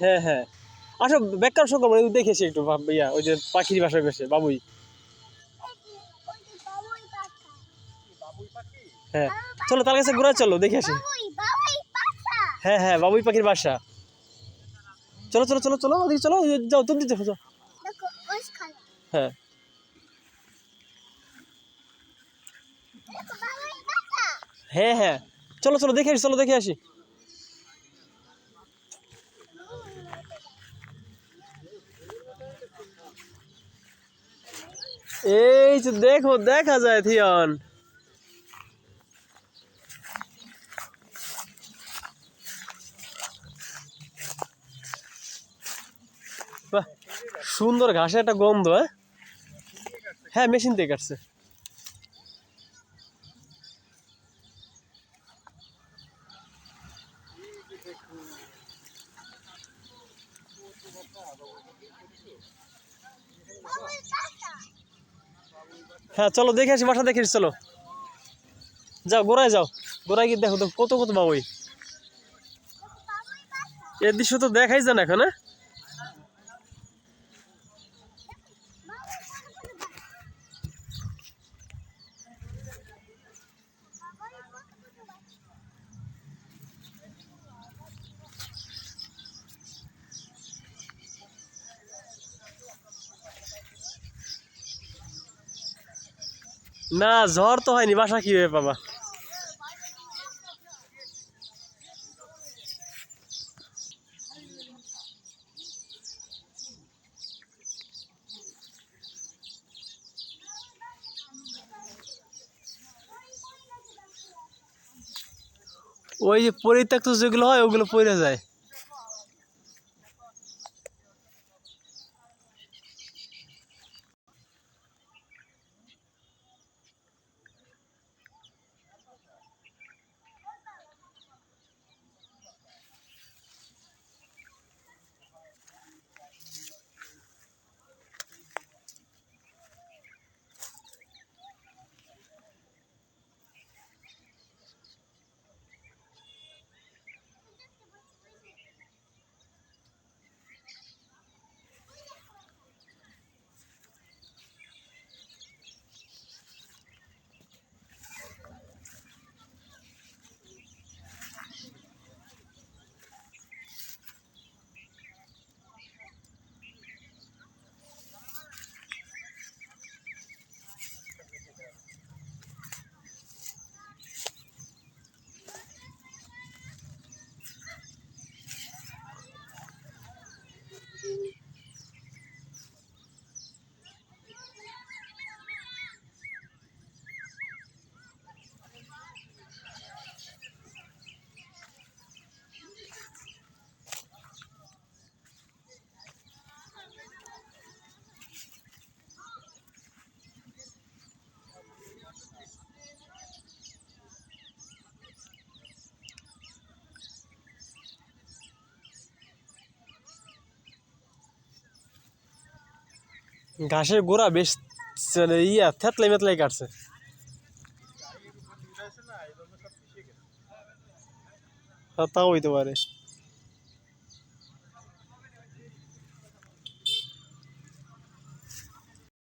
হ্যাঁ হ্যাঁ আসো বেকার সঙ্গে দেখেছি একটু ইয়া ওই যে পাখির বাসায় বেশে বাবুই। হ্যাঁ চলো তার কাছে ঘুরে চলো দেখে আসি। হ্যাঁ হ্যাঁ বাবুই পাখির বাসা। চলো চলো চলো চলো ওদিকে চলো যাও তুমি দিতে যাও। হ্যাঁ হ্যাঁ হ্যাঁ চলো চলো দেখে আসি চলো দেখে আসি। এই যে দেখো দেখা যায় থিয়ন। বাহ সুন্দর ঘাসে একটা গন্ধ। হ্যাঁ হ্যাঁ মেশিন দিয়ে কাটছে। হ্যাঁ চলো দেখে আসি বাসা দেখে আসি চলো। যাও গোড়ায় যাও গোড়ায় গিয়ে দেখো তো কত কত বাবুই। এর দৃশ্য তো দেখাই যায় না এখন। হ্যাঁ না ঝড় তো হয়নি বাসা কিভাবে পাবা। ওই যে পরিত্যক্ত যেগুলো হয় ওগুলো পড়ে যায়। ঘাসের গোড়া বেশ ইয়া থেতলাই মেতলাই কাটছে। তাও হইতে পারে।